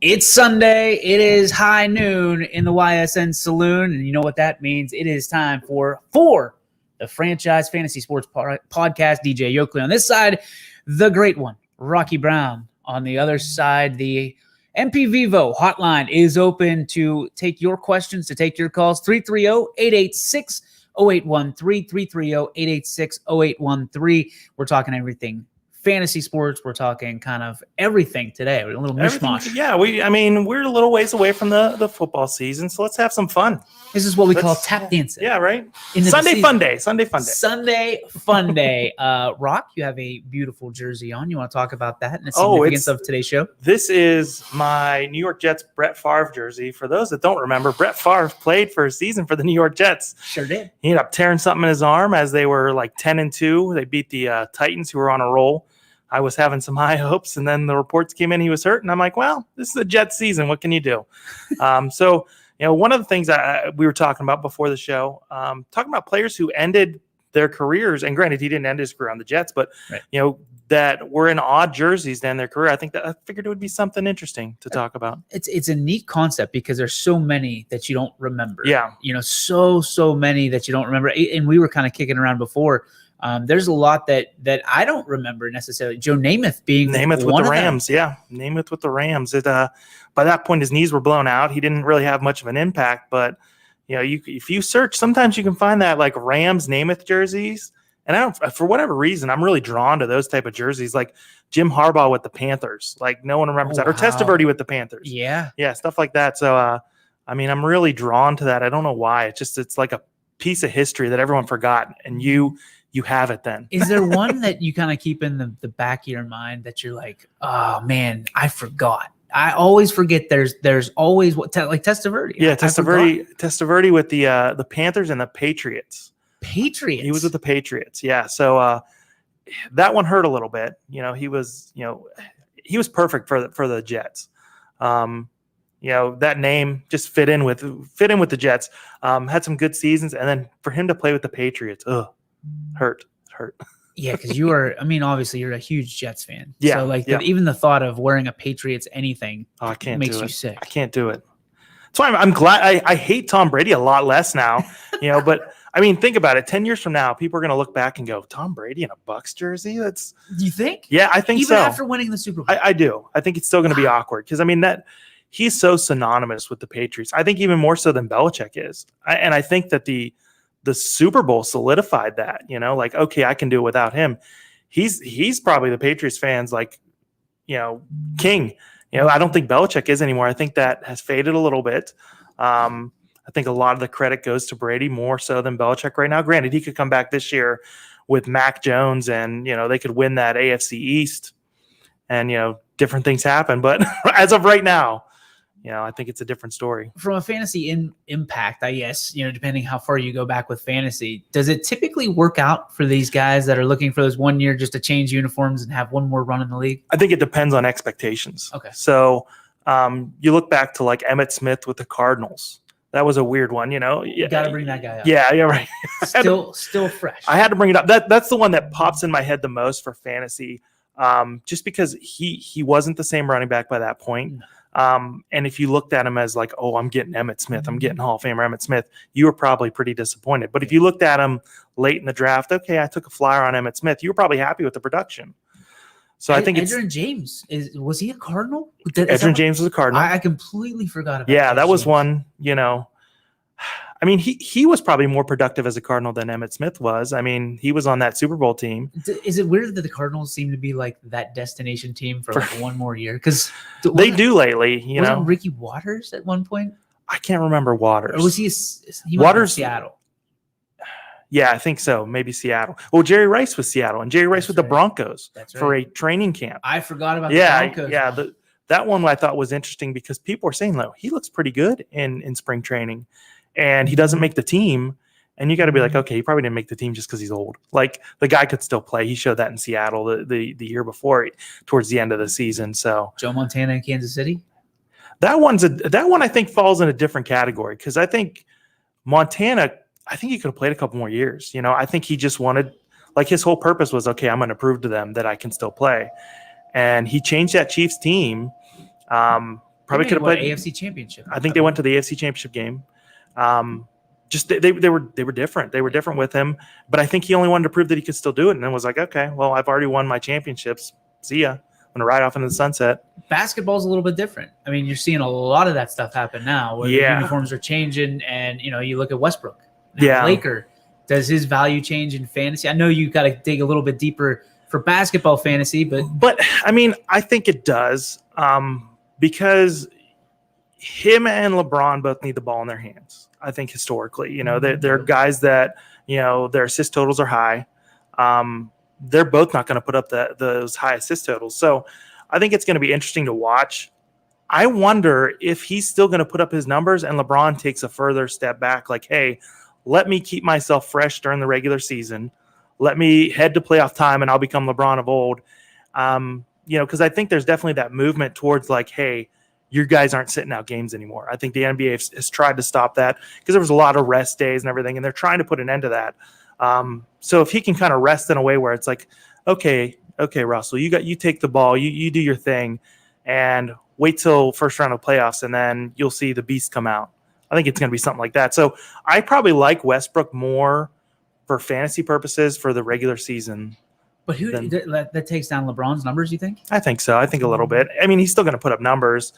It's Sunday. It is high noon in the YSN Saloon, and you know what that means. It is time for the Franchise Fantasy Sports Podcast. DJ Yoakley on this side, the great one, Rocky Brown on the other side. The MP Vivo hotline is open to take your questions, to take your calls. 330-886-0813, 330-886-0813. We're talking everything fantasy sports. We're talking kind of everything today. We're a little mishmash. Yeah, we're a little ways away from the football season, so let's have some fun. This is what we call tap dancing. Yeah, right. Sunday fun day. Sunday fun day. Rock, you have a beautiful jersey on. You want to talk about that and the significance of today's show? This is my New York Jets Brett Favre jersey. For those that don't remember, Brett Favre played for a season for the New York Jets. Sure did. He ended up tearing something in his arm as they were like 10-2. They beat the Titans, who were on a roll. I was having some high hopes, and then the reports came in he was hurt, and I'm like, well, this is a Jets season. What can you do? So, one of the things we were talking about before the show, talking about players who ended their careers, and granted, he didn't end his career on the Jets, but, right, that were in odd jerseys to end their career. I figured it would be something interesting to talk about. It's a neat concept because there's so many that you don't remember. Yeah. So many that you don't remember. And we were kind of kicking around before. There's a lot that I don't remember necessarily. Joe Namath being Namath with the Rams. Yeah, Namath with the Rams. By that point, his knees were blown out. He didn't really have much of an impact. But if you search, sometimes you can find that like Rams Namath jerseys. And for whatever reason, I'm really drawn to those type of jerseys, like Jim Harbaugh with the Panthers. Like no one remembers that, or Testaverde with the Panthers. Yeah, stuff like that. So I'm really drawn to that. I don't know why. It's like a piece of history that everyone forgot, and you have it then. Is there one that you kind of keep in the back of your mind that you're like, oh man, I forgot? I always forget there's always like Testaverde. Yeah, Testaverde with the Panthers and the Patriots. Patriots. He was with the Patriots. Yeah. So that one hurt a little bit. He was perfect for the Jets. That name just fit in with the Jets. Had some good seasons, and then for him to play with the Patriots, hurt. Yeah, because obviously you're a huge Jets fan. Yeah. So even the thought of wearing a Patriots anything makes you sick. I can't do it. That's why I'm glad. I hate Tom Brady a lot less now, but think about it. 10 years from now, people are going to look back and go, Tom Brady in a Bucs jersey? Do you think? Yeah, I think so. Even after winning the Super Bowl? I do. I think it's still going to be awkward because, that he's so synonymous with the Patriots. I think even more so than Belichick is. And I think that the Super Bowl solidified that, okay, I can do it without him. He's probably the Patriots fans, king. I don't think Belichick is anymore. I think that has faded a little bit. I think a lot of the credit goes to Brady more so than Belichick right now. Granted, he could come back this year with Mac Jones and, they could win that AFC East and, different things happen. But as of right now, I think it's a different story. From a fantasy impact, I guess, depending how far you go back with fantasy, does it typically work out for these guys that are looking for those 1 year just to change uniforms and have one more run in the league? I think it depends on expectations. Okay. So you look back to like Emmitt Smith with the Cardinals. That was a weird one, You got to bring that guy up. Yeah, right. Still fresh. I had to bring it up. That's the one that pops in my head the most for fantasy, just because he wasn't the same running back by that point. And if you looked at him as like, oh, I'm getting Emmitt Smith, I'm getting Hall of Famer Emmitt Smith, you were probably pretty disappointed. But if you looked at him late in the draft, okay, I took a flyer on Emmitt Smith, you were probably happy with the production. So I think Edgerrin James was he a Cardinal? Edgerrin James was a Cardinal. I completely forgot about. Yeah, that was one. He was probably more productive as a Cardinal than Emmitt Smith was. He was on that Super Bowl team. Is it weird that the Cardinals seem to be like that destination team for like one more year? Because they do lately. Wasn't Ricky Waters at one point? I can't remember Waters. Or was he Waters? Seattle. Yeah, I think so. Maybe Seattle. Well, Jerry Rice was Seattle, and Jerry Rice with the Broncos for a training camp. I forgot about the Broncos. Yeah, that one I thought was interesting because people were saying, he looks pretty good in spring training, and he doesn't make the team. And you got to be like, okay, he probably didn't make the team just because he's old. Like the guy could still play. He showed that in Seattle the year before, towards the end of the season. So Joe Montana in Kansas City. That one I think falls in a different category because I think Montana. I think he could have played a couple more years. I think he just wanted, his whole purpose was, okay, I'm going to prove to them that I can still play. And he changed that Chiefs team Probably could have played AFC Championship. I think they went to the AFC Championship game. Just they were different. They were different with him, but I think he only wanted to prove that he could still do it, and then was like, okay, well, I've already won my championships. See ya. I'm gonna ride off into the sunset. Basketball's a little bit different. I mean, you're seeing a lot of that stuff happen now, where the uniforms are changing, and you look at Westbrook. Now, Laker, does his value change in fantasy? I know you got to dig a little bit deeper for basketball fantasy, but I mean, I think it does, because him and LeBron both need the ball in their hands. I think historically, they're guys that, their assist totals are high. They're both not going to put up those high assist totals. So I think it's going to be interesting to watch. I wonder if he's still going to put up his numbers and LeBron takes a further step back. Like, hey, let me keep myself fresh during the regular season. Let me head to playoff time and I'll become LeBron of old. Because I think there's definitely that movement towards like, hey, you guys aren't sitting out games anymore. I think the NBA has tried to stop that because there was a lot of rest days and everything, and they're trying to put an end to that. So if he can kind of rest in a way where it's like, okay, Russell, you take the ball, you do your thing, and wait till first round of playoffs, and then you'll see the beast come out. I think it's going to be something like that. So I probably like Westbrook more for fantasy purposes for the regular season. But that takes down LeBron's numbers, you think? I think so. I think a little bit. I mean, he's still going to put up numbers,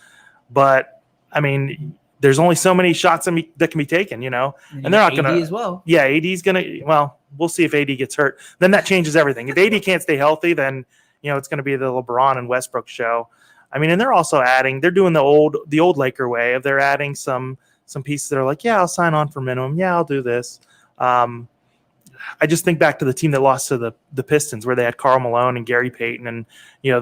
but I mean, there's only so many shots that can be taken, and they're not going to as well. Yeah, AD's going to. Well, we'll see if AD gets hurt. Then that changes everything. If AD can't stay healthy, then it's going to be the LeBron and Westbrook show. I mean, and they're also adding. They're doing the old Laker way of they're adding some pieces that are like, yeah, I'll sign on for minimum. Yeah, I'll do this. I just think back to the team that lost to the Pistons, where they had Karl Malone and Gary Payton and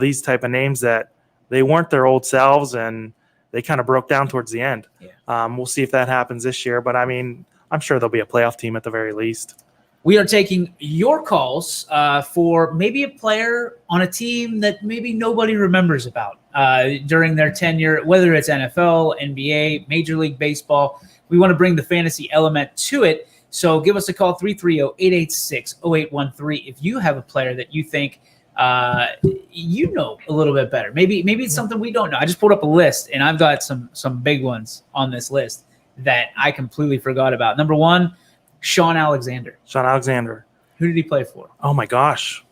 these type of names that they weren't their old selves, and they kind of broke down towards the end. Yeah. We'll see if that happens this year, but I mean, I'm sure there'll be a playoff team at the very least. We are taking your calls for maybe a player on a team that maybe nobody remembers about during their tenure, whether it's NFL, NBA, Major League Baseball. We want to bring the fantasy element to it. So give us a call, 330-886-0813. If you have a player that you think a little bit better. Maybe it's something we don't know. I just pulled up a list, and I've got some big ones on this list that I completely forgot about. Number one, Sean Alexander. Who did he play for? Oh, my gosh.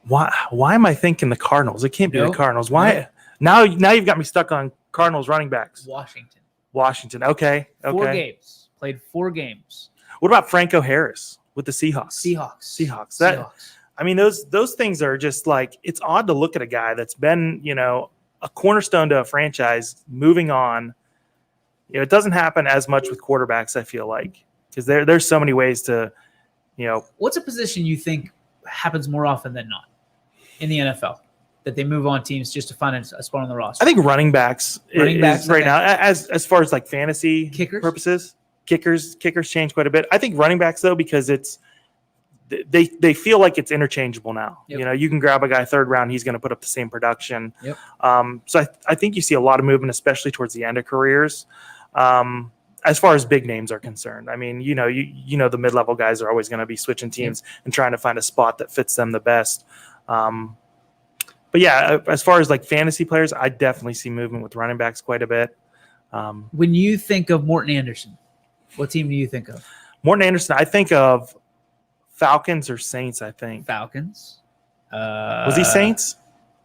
Why am I thinking the Cardinals? It can't be the Cardinals. Why? No. Now you've got me stuck on Cardinals running backs. Washington. Okay. 4 games. Played 4 games. What about Franco Harris with the Seahawks? Seahawks. I mean, those things are just like, it's odd to look at a guy that's been, a cornerstone to a franchise moving on. It doesn't happen as much with quarterbacks, I feel like, because there's so many ways to, What's a position you think happens more often than not in the NFL, that they move on teams just to find a spot on the roster? I think running backs right now, as far as like fantasy Kickers? Purposes. Kickers change quite a bit. I think running backs, though, because they feel like it's interchangeable now. Yep. You can grab a guy 3rd round, he's going to put up the same production. Yep. So I think you see a lot of movement, especially towards the end of careers. As far as big names are concerned, I mean, the mid-level guys are always going to be switching teams and trying to find a spot that fits them the best. But yeah, as far as like fantasy players, I definitely see movement with running backs quite a bit. When you think of Morton Anderson, what team do you think of? Morton Anderson, I think of Falcons or Saints, I think. Falcons. Was he Saints?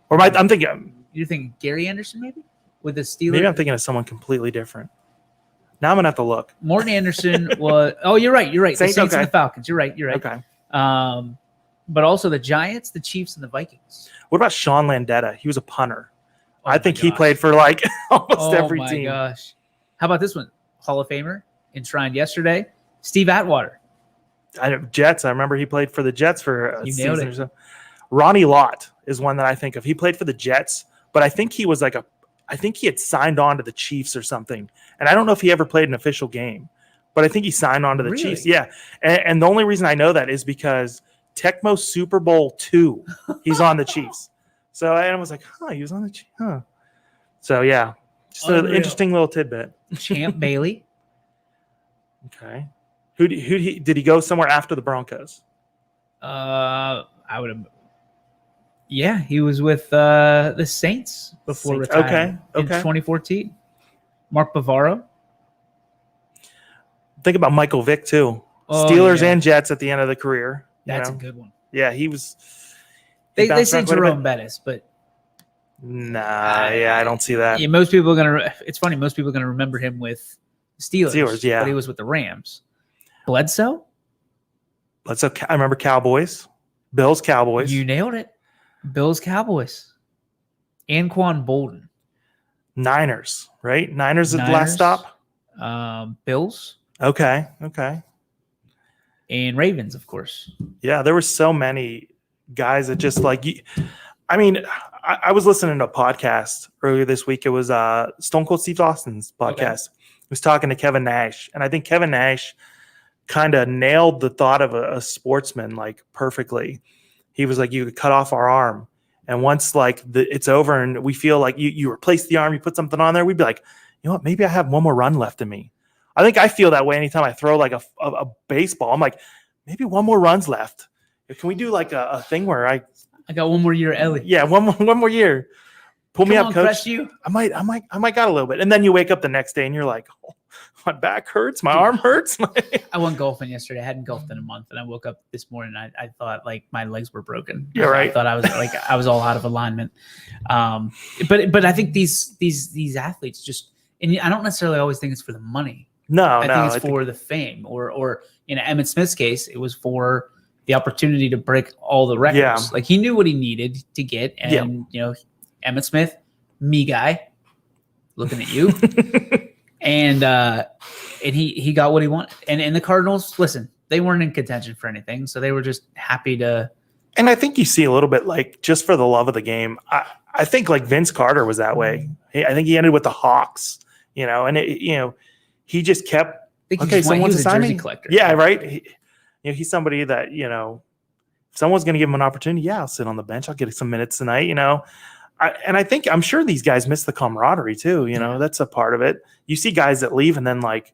Or I'm thinking... You're thinking Gary Anderson, maybe? With the Steelers? Maybe I'm thinking of someone completely different. Now I'm going to have to look. Morton Anderson was... Oh, you're right. Saints, the Saints and the Falcons. You're right. Okay. But also the Giants, the Chiefs, and the Vikings. What about Sean Landeta? He was a punter. I think he played for like almost every team. Oh, my gosh. How about this one? Hall of Famer, enshrined yesterday, Steve Atwater. Jets. I remember he played for the Jets for a season or so. Ronnie Lott is one that I think of. He played for the Jets, but I think he was I think he had signed on to the Chiefs or something. And I don't know if he ever played an official game, but I think he signed on to the Chiefs. Yeah. And the only reason I know that is because Tecmo Super Bowl 2, he's on the Chiefs. So I was like, he was on the Chiefs. So yeah, just an interesting little tidbit. Champ Bailey. Okay. Who did he go somewhere after the Broncos? I would have. Yeah, he was with the Saints before Saints. retiring in Okay. 2014. Mark Bavaro. Think about Michael Vick too. Oh, Steelers yeah. and Jets at the end of the career. That's a good one. Yeah, he was. They bounced say around quite a Jerome bit. Bettis, but Nah, I don't see that. yeah, most people are gonna. It's funny. Most people are gonna remember him with Steelers, yeah. but he was with the Rams. Bledsoe. I remember Cowboys, Bills, Cowboys. You nailed it. Bills, Cowboys. Anquan Bolden. Niners, right? Niners at the last stop. Bills. Okay. And Ravens, of course. Yeah, there were so many guys that just like you. I mean, I was listening to a podcast earlier this week. It was Stone Cold Steve Austin's podcast. Okay. He was talking to Kevin Nash, and I think Kevin Nash kind of nailed the thought of a sportsman like perfectly. He was like, you could cut off our arm, and once like it's over and we feel like you replace the arm, you put something on there, we'd be like, you know what, maybe I have one more run left in me. I think I feel that way anytime I throw like a baseball. I'm like, maybe one more run's left. Can we do like a thing where I got one more year, Ellie. Yeah, one more year. Pull me up, coach. You. I might got a little bit. And then you wake up the next day and you're like, oh, my back hurts, my arm hurts. I went golfing yesterday. I hadn't golfed in a month, and I woke up this morning. I thought like my legs were broken. Yeah, right. I thought I was all out of alignment. But I think these athletes just, and I don't necessarily always think it's for the money. I think it's for the fame, or in Emmitt Smith's case, it was for the opportunity to break all the records. Yeah. Like he knew what he needed to get, and Emmitt Smith, me guy, looking at you, and he got what he wanted. And the Cardinals, listen, they weren't in contention for anything, so they were just happy to. And I think you see a little bit like just for the love of the game. I think like Vince Carter was that way. I think he ended with the Hawks, and he just kept. Someone's a jersey collector. Yeah, right. He's somebody that if someone's going to give him an opportunity, I'll sit on the bench. I'll get some minutes tonight. I'm sure these guys miss the camaraderie too. That's a part of it. You see guys that leave and then like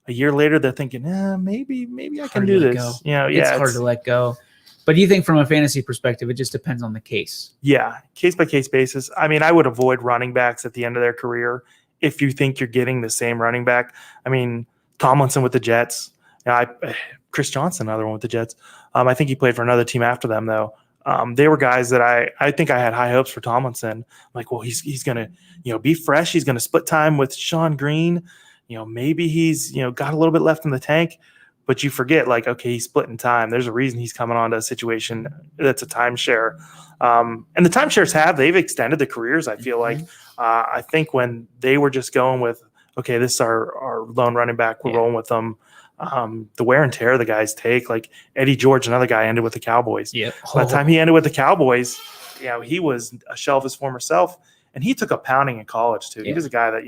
a year later they're thinking, maybe I can do this. It's hard to let go. But do you think from a fantasy perspective, it just depends on the case? Yeah, case by case basis. I mean, I would avoid running backs at the end of their career if you think you're getting the same running back. I mean, Tomlinson with the Jets. Chris Johnson, another one with the Jets. I think he played for another team after them, though. They were guys that I think I had high hopes for Tomlinson. I'm like, well, he's going to, be fresh. He's going to split time with Sean Green. Maybe he's, got a little bit left in the tank. But you forget, like, okay, he's splitting time. There's a reason he's coming on to a situation that's a timeshare. And the timeshares they've extended the careers, I feel like. I think when they were just going with, okay, this is our lone running back, we're rolling with them. The wear and tear the guys take, like Eddie George, another guy, ended with the Cowboys. Yep. By the time he ended with the Cowboys, he was a shell of his former self, and he took a pounding in college too. He was a guy that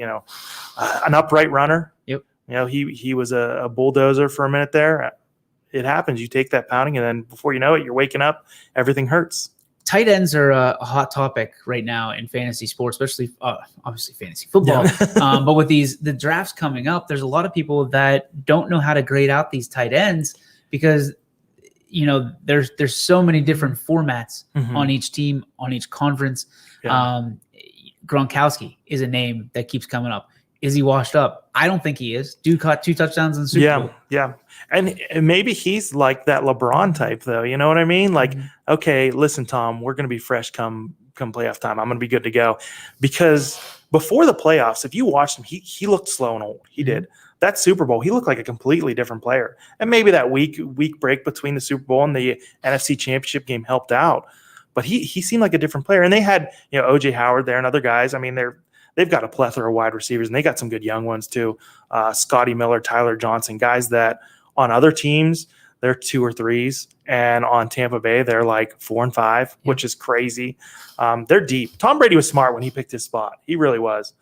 an upright runner. Yep. He was a bulldozer for a minute there. It happens. You take that pounding, and then before you know it, you're waking up. Everything hurts. Tight ends are a hot topic right now in fantasy sports, especially obviously fantasy football. Yeah. But with the drafts coming up, there's a lot of people that don't know how to grade out these tight ends because there's so many different formats on each team, on each conference. Yeah. Gronkowski is a name that keeps coming up. Is he washed up? I don't think he is. Dude caught 2 touchdowns in the Super Bowl. Yeah. And maybe he's like that LeBron type, though. You know what I mean? Like, okay, listen, Tom, we're going to be fresh come playoff time. I'm going to be good to go. Because before the playoffs, if you watched him, he looked slow and old. He did. That Super Bowl, he looked like a completely different player. And maybe that week break between the Super Bowl and the NFC Championship game helped out. But he seemed like a different player. And they had, O.J. Howard there and other guys. I mean, they've got a plethora of wide receivers, and they got some good young ones too. Scotty Miller, Tyler Johnson, guys that on other teams, they're 2 or 3s. And on Tampa Bay, they're like 4 and 5, which is crazy. They're deep. Tom Brady was smart when he picked his spot. He really was.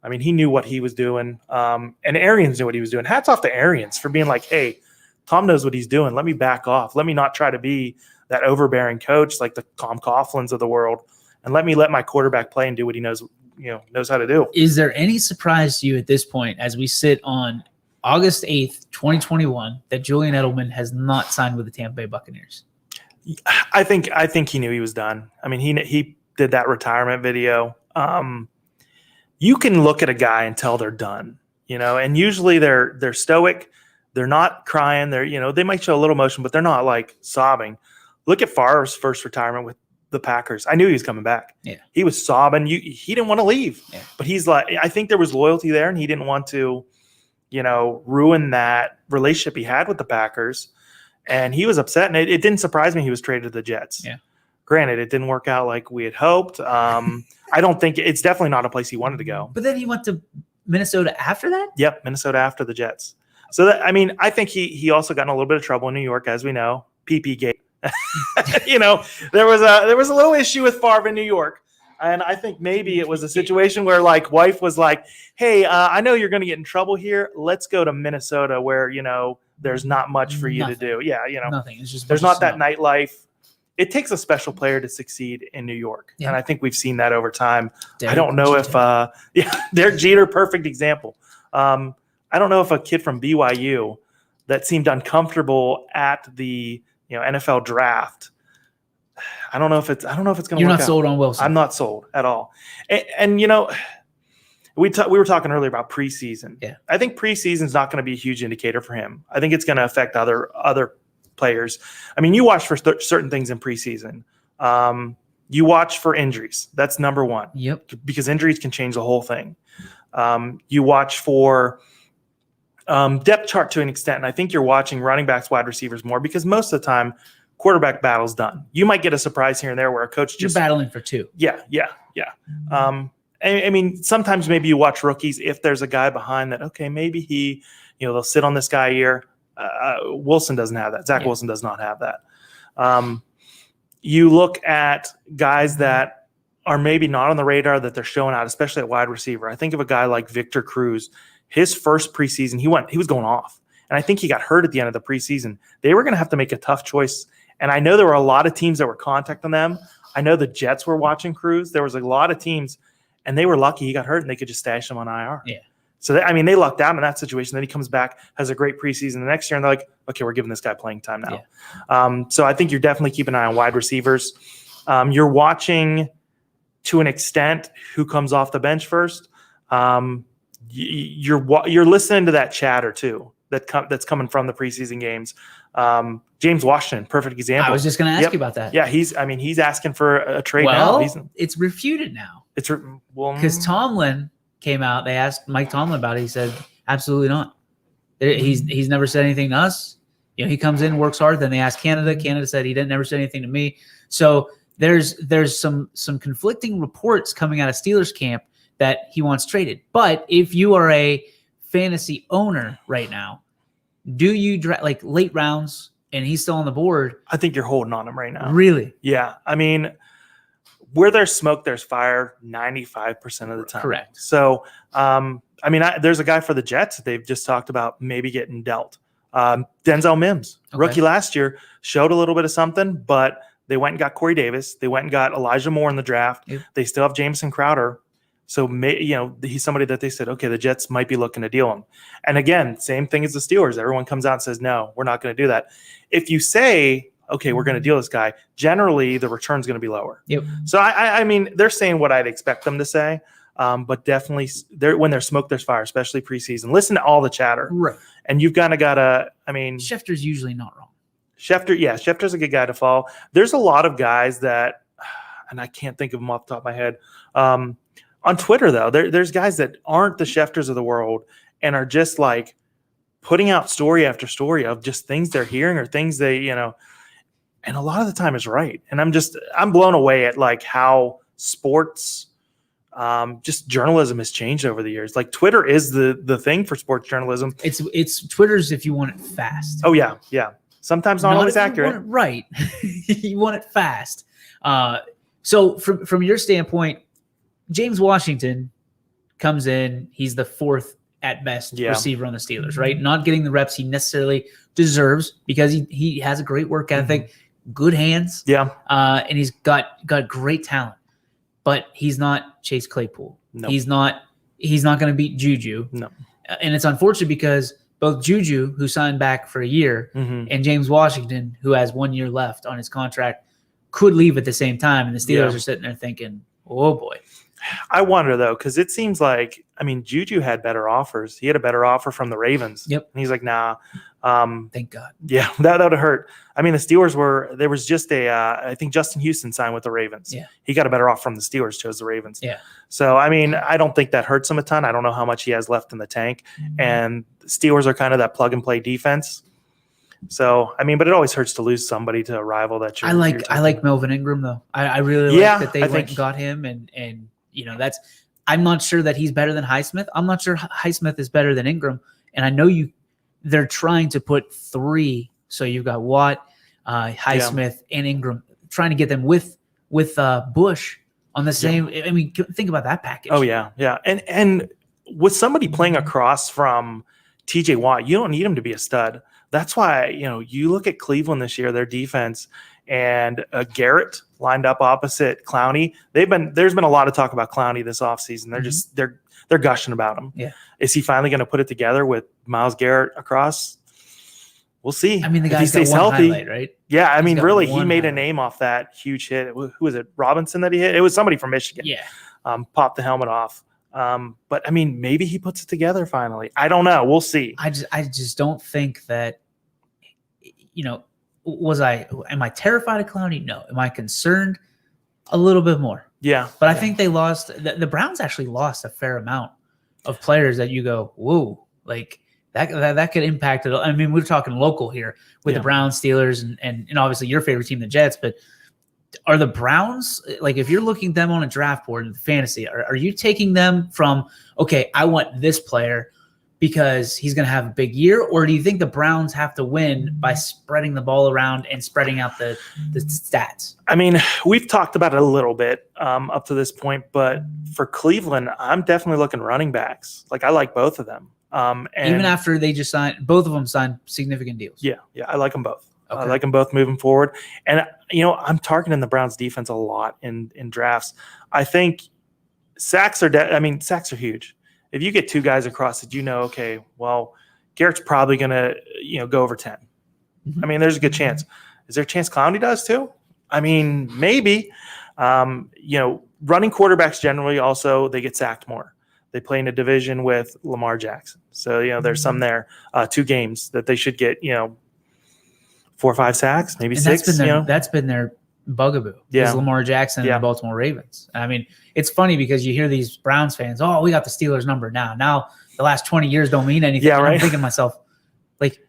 I mean, he knew what he was doing. And Arians knew what he was doing. Hats off to Arians for being like, hey, Tom knows what he's doing. Let me back off. Let me not try to be that overbearing coach like the Tom Coughlins of the world. And let my quarterback play and do what he knows how to do. Is there any surprise to you at this point as we sit on August 8th, 2021, that Julian Edelman has not signed with the Tampa Bay Buccaneers? I think he knew he was done. I mean, he did that retirement video. You can look at a guy and tell they're done, and usually they're stoic. They're not crying. They might show a little emotion, but they're not like sobbing. Look at Favre's first retirement with the Packers. I knew he was coming back. Yeah. He was sobbing. He didn't want to leave, but he's like, I think there was loyalty there, and he didn't want to, ruin that relationship he had with the Packers. And he was upset, and it didn't surprise me he was traded to the Jets. Yeah. Granted, it didn't work out like we had hoped. I don't think it's definitely not a place he wanted to go. But then he went to Minnesota after that? Yep, Minnesota after the Jets. So I think he also got in a little bit of trouble in New York, as we know. PP Gate. There was a little issue with Favre in New York. And I think maybe it was a situation where like wife was like, hey, I know you're going to get in trouble here. Let's go to Minnesota where, there's not much for you to do. Yeah, nothing. It's just there's not that nightlife. It takes a special player to succeed in New York. Yeah. And I think we've seen that over time. Derek I don't know Jeter. Derek Jeter, perfect example. I don't know if a kid from BYU that seemed uncomfortable at the NFL draft. I don't know if it's going to work out. You're not sold on Wilson. I'm not sold at all. And we were talking earlier about preseason. Yeah. I think preseason is not going to be a huge indicator for him. I think it's going to affect other players. I mean, you watch for certain things in preseason. You watch for injuries. That's number one. Yep. Because injuries can change the whole thing. You watch for depth chart to an extent, and I think you're watching running backs, wide receivers more because most of the time, quarterback battle's done. You might get a surprise here and there where a coach You're battling for two. Yeah. I mean, sometimes maybe you watch rookies if there's a guy behind that. Okay, maybe he, they'll sit on this guy here. Wilson doesn't have that. Zach Wilson does not have that. You look at guys that are maybe not on the radar that they're showing out, especially at wide receiver. I think of a guy like Victor Cruz. His first preseason, he was going off. And I think he got hurt at the end of the preseason. They were going to have to make a tough choice. And I know there were a lot of teams that were contacting them. I know the Jets were watching Cruz. There was a lot of teams, and they were lucky he got hurt, and they could just stash him on IR. Yeah. So, they lucked out in that situation. Then he comes back, has a great preseason the next year, and they're like, okay, we're giving this guy playing time now. Yeah. So I think you're definitely keeping an eye on wide receivers. You're watching, to an extent, who comes off the bench first. You're listening to that chatter, too, that's coming from the preseason games. James Washington, perfect example. I was just going to ask you about that. Yeah, he's asking for a trade now. It's refuted now. Well, because Tomlin came out. They asked Mike Tomlin about it. He said, absolutely not. He's never said anything to us. He comes in, works hard. Then they asked Canada. Canada said he didn't never say anything to me. So there's some conflicting reports coming out of Steelers camp that he wants traded. But if you are a fantasy owner right now, do you like late rounds and he's still on the board? I think you're holding on him right now. Really? Yeah. I mean, where there's smoke, there's fire 95% of the time. Correct. So, there's a guy for the Jets that they've just talked about maybe getting dealt. Denzel Mims, rookie last year, showed a little bit of something, but they went and got Corey Davis. They went and got Elijah Moore in the draft. Yep. They still have Jamison Crowder. So, he's somebody that they said, okay, the Jets might be looking to deal him. And again, same thing as the Steelers. Everyone comes out and says, no, we're not going to do that. If you say, okay, we're going to deal this guy, generally the return's going to be lower. Yep. So, I mean, they're saying what I'd expect them to say, but definitely when there's smoke, there's fire, especially preseason. Listen to all the chatter. Right. And you've got to, Schefter's usually not wrong. Schefter's a good guy to follow. There's a lot of guys that, and I can't think of them off the top of my head, on Twitter, though, there's guys that aren't the Schefters of the world and are just like putting out story after story of just things they're hearing or things they, and a lot of the time is right. And I'm blown away at like how sports, just journalism has changed over the years. Like Twitter is the thing for sports journalism. It's Twitter's if you want it fast. Oh yeah. Yeah. Sometimes not always accurate. You want it right. You want it fast. So from your standpoint, James Washington comes in. He's the fourth at best receiver on the Steelers, right? Not getting the reps he necessarily deserves because he has a great work ethic, good hands, and he's got great talent. But he's not Chase Claypool. No. He's not going to beat Juju. No. And it's unfortunate because both Juju, who signed back for a year, and James Washington, who has 1 year left on his contract, could leave at the same time. And the Steelers are sitting there thinking, oh, boy. I wonder, though, because it seems like, Juju had better offers. He had a better offer from the Ravens. Yep. And he's like, nah. Thank God. Yeah, that would have hurt. The Steelers there was just I think Justin Houston signed with the Ravens. Yeah. He got a better offer from the Steelers, chose the Ravens. Yeah. So, I don't think that hurts him a ton. I don't know how much he has left in the tank. And the Steelers are kind of that plug and play defense. So, but it always hurts to lose somebody to a rival that you're. I like Melvin Ingram, though. I really like that they went and got him. And I'm not sure that he's better than Highsmith. I'm not sure Highsmith is better than Ingram. And I know they're trying to put 3. So you've got Watt, Highsmith, and Ingram, trying to get them with Bush on the same. Think about that package. Oh, yeah. Yeah. And with somebody playing across from TJ Watt, you don't need him to be a stud. That's why, you look at Cleveland this year, their defense, and Garrett lined up opposite Clowney. There's been a lot of talk about Clowney this offseason. They're just they're gushing about him. Yeah. Is he finally going to put it together with Myles Garrett across? We'll see. The guy's got one healthy. highlight, right? Yeah, really, he made highlight. a name off that huge hit. Who was it? Robinson that he hit? It was somebody from Michigan. Yeah. Popped the helmet off. But maybe he puts it together finally. I don't know. We'll see. I just don't think that, am I terrified of Clowney? No. Am I concerned? A little bit more. Yeah. But I think they lost, the Browns actually lost a fair amount of players that you go, whoa, like that could impact it. We're talking local here with the Browns, Steelers, and obviously your favorite team, the Jets, but are the Browns, like if you're looking at them on a draft board in fantasy, are you taking them from, okay, I want this player because he's going to have a big year, or do you think the Browns have to win by spreading the ball around and spreading out the stats? We've talked about it a little bit up to this point, but for Cleveland, I'm definitely looking running backs. Like I like both of them. And even after they just both of them signed significant deals. Yeah, I like them both. Okay. I like them both moving forward. And, I'm targeting the Browns defense a lot in drafts. I think sacks are sacks are huge. If you get 2 guys across it, okay, well, Garrett's probably going to, go over 10. Mm-hmm. There's a good chance. Is there a chance Clowney does too? Maybe. Running quarterbacks generally also, they get sacked more. They play in a division with Lamar Jackson. So, there's some there, 2 games that they should get, 4 or 5 sacks, maybe 6. That's been their bugaboo. Yeah. Is Lamar Jackson and the Baltimore Ravens. It's funny because you hear these Browns fans, oh, we got the Steelers number now. Now the last 20 years don't mean anything. Yeah, right. I'm thinking to myself, like,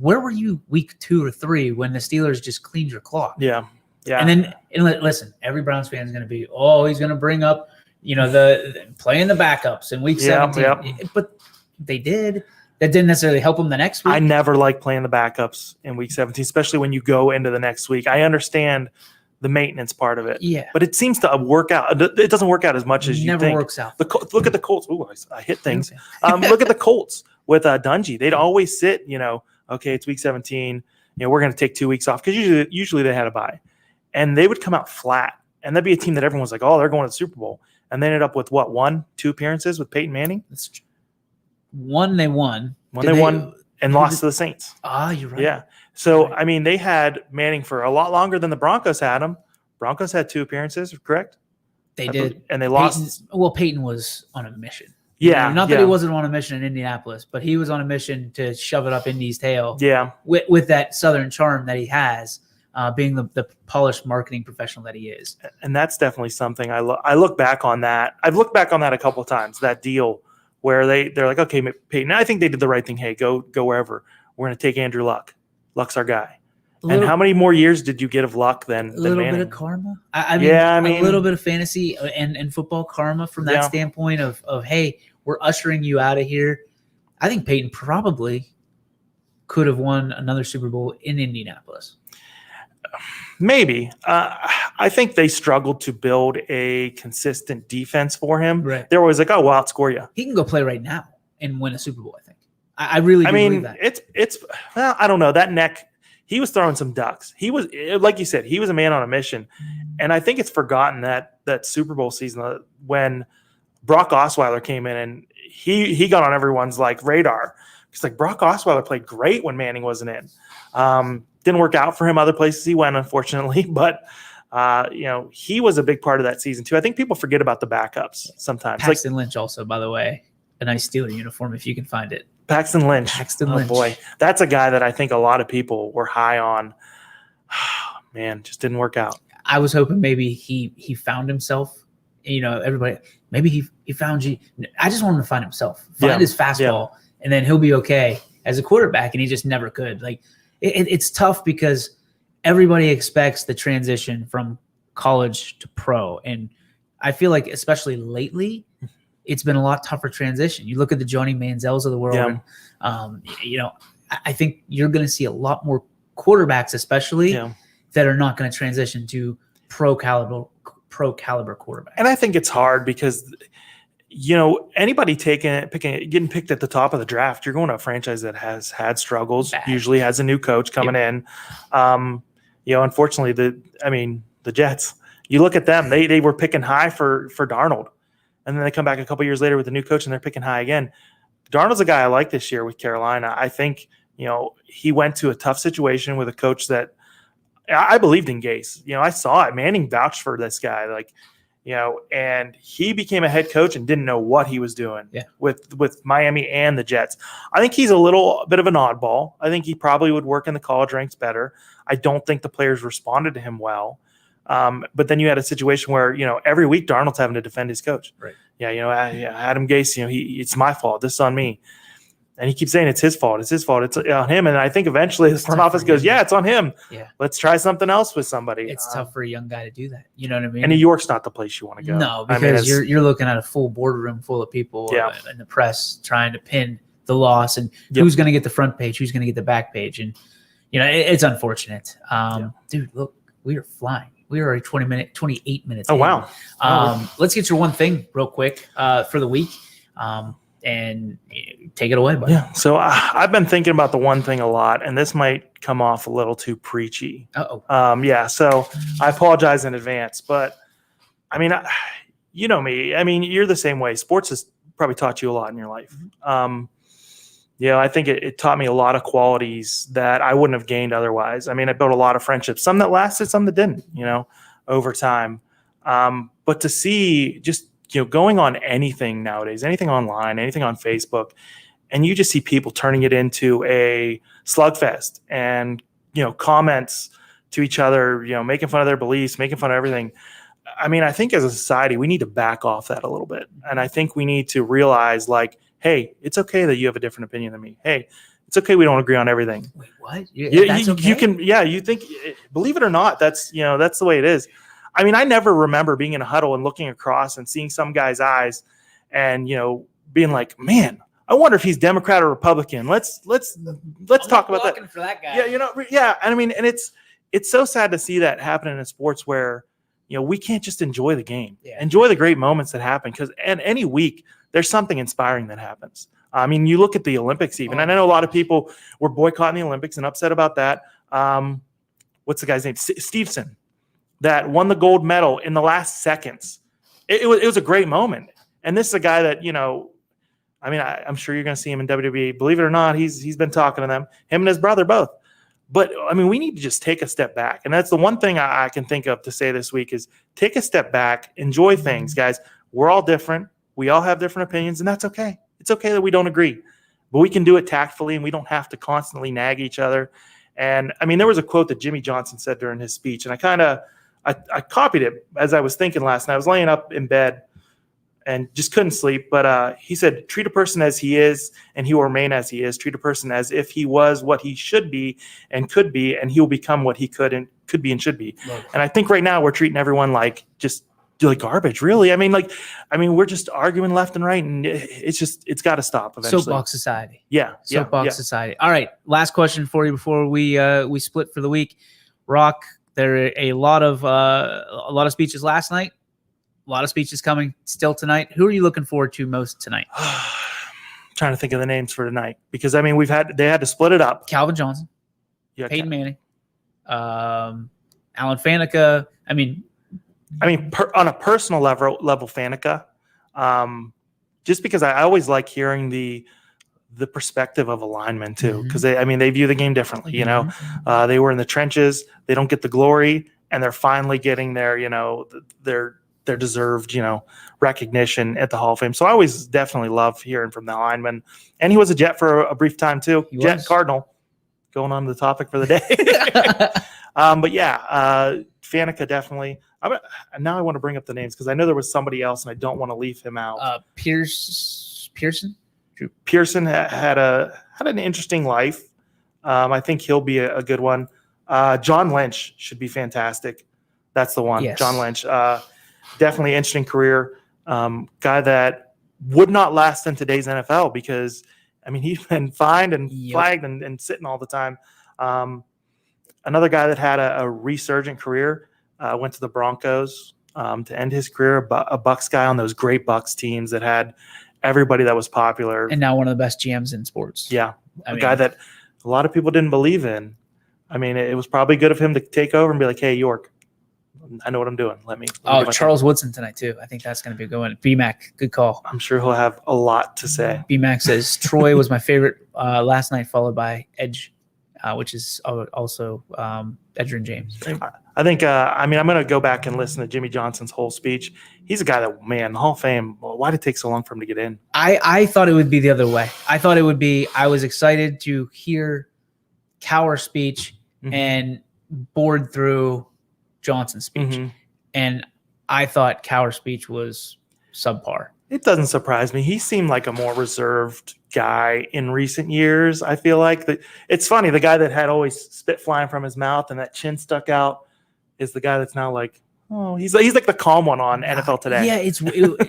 where were you week 2 or 3 when the Steelers just cleaned your clock? Yeah. Yeah. And listen, every Browns fan is going to be, he's going to bring up, the playing the backups in week 17. Yep. But they did. That didn't necessarily help them the next week. I never like playing the backups in week 17, especially when you go into the next week. I understand the maintenance part of it. Yeah. But it seems to work out. It doesn't work out as much as you think. Never works out. Look at the Colts. Ooh, I hit things. Look at the Colts with Dungy. They'd always sit, okay, it's week 17. We're going to take 2 weeks off because usually they had a bye. And they would come out flat. And that'd be a team that everyone's like, oh, they're going to the Super Bowl. And they ended up with what, 1-2 appearances with Peyton Manning? One they won. And lost to the Saints. You're right. Yeah. So, they had Manning for a lot longer than the Broncos had him. Broncos had 2 appearances, correct? They did. And they lost. Peyton was on a mission. Yeah. Not that he wasn't on a mission in Indianapolis, but he was on a mission to shove it up Indy's tail. Yeah. With that Southern charm that he has, being the polished marketing professional that he is. And that's definitely something I look back on that. I've looked back on that a couple of times, that deal where they're like, okay, Peyton, I think they did the right thing. Hey, go wherever. We're going to take Andrew Luck. Luck's our guy. And how many more years did you get of Luck than Manning? A little bit of karma. A little bit of fantasy and football karma from that standpoint of, hey, we're ushering you out of here. I think Peyton probably could have won another Super Bowl in Indianapolis. Maybe. I think they struggled to build a consistent defense for him. Right. They're always like, oh, we'll outscore you. He can go play right now and win a Super Bowl, I think. I really do believe that. It's I don't know. That neck, he was throwing some ducks. He was, like you said, he was a man on a mission. And I think it's forgotten that Super Bowl season when Brock Osweiler came in and he got on everyone's radar Because like Brock Osweiler played great when Manning wasn't in. Didn't work out for him other places he went, unfortunately, but he was a big part of that season too. I think people forget about the backups sometimes. Paxton Lynch also, by the way, a nice Steeler uniform if you can find it. Paxton Lynch. Oh boy, that's a guy that I think a lot of people were high on. Man, just didn't work out. I was hoping maybe he found himself. Everybody, maybe he found you. I just want him to find himself, find his fastball, and then he'll be okay as a quarterback. And he just never could. Like it's tough because everybody expects the transition from college to pro, and I feel like especially lately, it's been a lot tougher transition. You look at the Johnny Manziels of the world, and I think you're going to see a lot more quarterbacks, especially that are not going to transition to pro caliber quarterback. And I think it's hard because anybody getting picked at the top of the draft, you're going to a franchise that has had struggles, usually has a new coach coming in. Unfortunately, the Jets, you look at them, they were picking high for Darnold, and then they come back a couple years later with a new coach and they're picking high again. Darnold's a guy I like this year with Carolina. I think he went to a tough situation with a coach that I believed in. Gase. I saw it. Manning vouched for this guy, and he became a head coach and didn't know what he was doing with Miami and the Jets. I think he's a little bit of an oddball. I think he probably would work in the college ranks better. I don't think the players responded to him well. But then you had a situation where, every week Darnold's having to defend his coach. Right. Adam Gase, it's my fault. This is on me. And he keeps saying it's his fault. It's his fault. It's on him. And I think eventually the front office goes, it's on him. Yeah. Let's try something else with somebody. It's tough for a young guy to do that. You know what I mean? And New York's not the place you want to go. No, because you're looking at a full boardroom full of people in the press trying to pin the loss and who's going to get the front page, who's going to get the back page. And, it's unfortunate. Dude, look, we are flying. We are 28 minutes. Oh, in. Wow. Let's get your one thing real quick for the week. And take it away, buddy. Yeah. So I've been thinking about the one thing a lot, and this might come off a little too preachy. Uh-oh. So I apologize in advance, but you know me. You're the same way. Sports has probably taught you a lot in your life. I think it taught me a lot of qualities that I wouldn't have gained otherwise. I built a lot of friendships, some that lasted, some that didn't, over time. But to see just, going on anything nowadays, anything online, anything on Facebook, and you just see people turning it into a slugfest and, comments to each other, making fun of their beliefs, making fun of everything. I think as a society, we need to back off that a little bit. And I think we need to realize, hey, it's okay that you have a different opinion than me. Hey, it's okay we don't agree on everything. Wait, what? That's okay? You can, you think, believe it or not, that's the way it is. I never remember being in a huddle and looking across and seeing some guy's eyes and, being like, man, I wonder if he's Democrat or Republican. Let's talk about that. For that guy. And it's so sad to see that happen in sports where, we can't just enjoy the game, enjoy the great moments that happen. Because any week there's something inspiring that happens. You look at the Olympics even, and I know a lot of people were boycotting the Olympics and upset about that. What's the guy's name? Stevenson. That won the gold medal in the last seconds. It was a great moment. And this is a guy that, I'm sure you're going to see him in WWE. Believe it or not, he's been talking to them, him and his brother both. But, we need to just take a step back. And that's the one thing I can think of to say this week is take a step back, enjoy things, guys. We're all different. We all have different opinions, and that's okay. It's okay that we don't agree. But we can do it tactfully, and we don't have to constantly nag each other. And, there was a quote that Jimmy Johnson said during his speech, and I copied it as I was thinking last night. I was laying up in bed and just couldn't sleep. But he said, treat a person as he is and he will remain as he is. Treat a person as if he was what he should be and could be, and he will become what he could be and should be. Right. And I think right now we're treating everyone like garbage, really. We're just arguing left and right, and it's got to stop eventually. Soapbox society. Soapbox society. All right. Last question for you before we split for the week. Rock, there are a lot of speeches last night, a lot of speeches coming still tonight. Who are you looking forward to most tonight? Trying to think of the names for tonight because they had to split it up. Calvin Johnson, Peyton Manning, Alan Faneca. On a personal level, Faneca, just because I always like hearing the the perspective of a lineman too, because they view the game differently. You know, they were in the trenches, they don't get the glory, and they're finally getting their their deserved recognition at the Hall of Fame. So I always definitely love hearing from the lineman, and he was a Jet for a brief time too. Jet Cardinal. Going on to the topic for the day. But yeah, Faneca definitely. Now I want to bring up the names because I know there was somebody else and I don't want to leave him out. Pearson. Pearson had an interesting life. I think he'll be a good one. John Lynch should be fantastic. That's the one. Yes. John Lynch. Definitely interesting career. Guy that would not last in today's NFL because he's been fined and flagged and sitting all the time. Another guy that had a resurgent career, went to the Broncos to end his career, a Bucs guy on those great Bucs teams that had everybody that was popular. And now one of the best GMs in sports. Yeah, guy that a lot of people didn't believe in. It was probably good of him to take over and be like, hey, York, I know what I'm doing. Let me Charles Woodson tonight too. I think that's going to be a good one. BMAC, good call. I'm sure he'll have a lot to say. BMAC says Troy was my favorite last night, followed by Edge, which is also Edgerrin James. I think I'm going to go back and listen to Jimmy Johnson's whole speech. He's a guy that, Hall of Fame. Why did it take so long for him to get in? I thought it would be the other way. I was excited to hear Cowher's speech and bored through Johnson's speech. And I thought Cowher's speech was subpar. It doesn't surprise me. He seemed like a more reserved guy in recent years. I feel like that. It's funny. The guy that had always spit flying from his mouth and that chin stuck out is the guy that's now like, he's like the calm one on NFL Today. Yeah,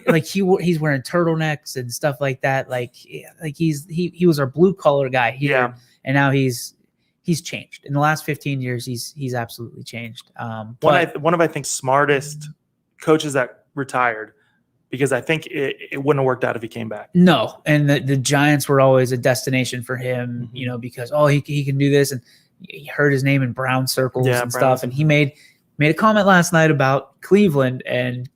like he's wearing turtlenecks and stuff like that. Like he was our blue collar guy here, and now he's changed in the last 15 years. He's absolutely changed. One of I think smartest coaches that retired, because I think it wouldn't have worked out if he came back. No, and the Giants were always a destination for him, because he can do this, and he heard his name in Brown circles and stuff, and he made a comment last night about Cleveland, and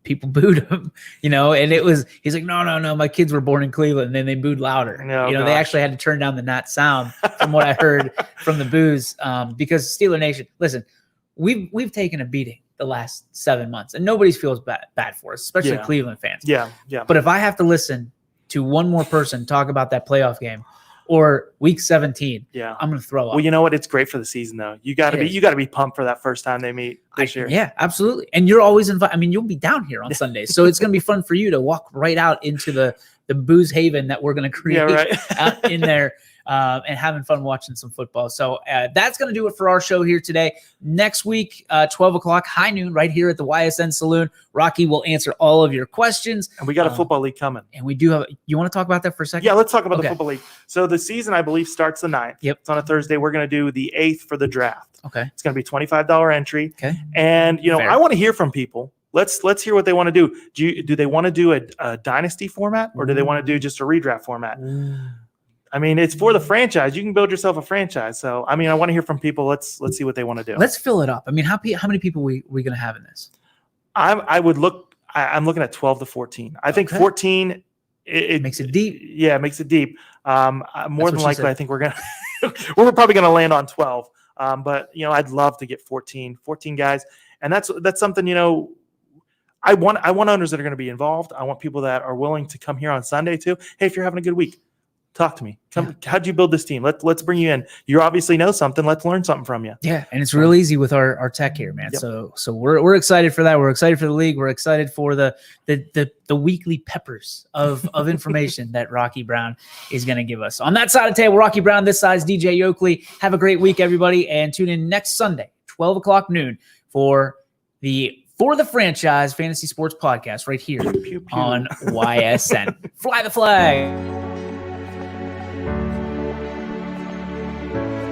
people booed him, and he's like, no, my kids were born in Cleveland, and then they booed louder. They actually had to turn down the not sound from what I heard from the boos, because Steeler Nation, listen, we've taken a beating the last 7 months, and nobody feels bad for us, especially Cleveland fans. Yeah. But if I have to listen to one more person talk about that playoff game or week 17, I'm going to throw up. Well, you know what? It's great for the season, though. You got to be pumped for that first time they meet this year. Yeah, absolutely. And you're always invited. You'll be down here on Sundays, so it's going to be fun for you to walk right out into the booze haven that we're going to create out in there. And having fun watching some football. So that's going to do it for our show here today. Next week, 12 o'clock, high noon, right here at the YSN Saloon. Rocky will answer all of your questions. And we got a football league coming. And we do have – you want to talk about that for a second? Yeah, let's talk about the football league. So the season, I believe, starts the 9th. Yep. It's on a Thursday. We're going to do the 8th for the draft. Okay. It's going to be $25 entry. Okay. And, I want to hear from people. Let's hear what they want to do. Do they want to do a dynasty format, or do they want to do just a redraft format? It's for the franchise. You can build yourself a franchise. So, I want to hear from people. Let's see what they want to do. Let's fill it up. How many people we going to have in this? I'm looking at 12 to 14. I think 14 it makes it deep. Yeah, it makes it deep. More than likely, I think we're probably going to land on 12. But I'd love to get 14 guys, and that's something. I want owners that are going to be involved. I want people that are willing to come here on Sunday too. Hey, if you're having a good week, talk to me. How'd you build this team? Let's bring you in. You obviously know something. Let's learn something from you. Yeah, and it's real easy with our tech here, man. Yep. So we're excited for that. We're excited for the league. We're excited for the weekly peppers of information that Rocky Brown is going to give us. On that side of the table, Rocky Brown. This side is DJ Oakley. Have a great week, everybody, and tune in next Sunday, 12 o'clock noon for the Franchise Fantasy Sports Podcast right here on YSN. Fly the flag.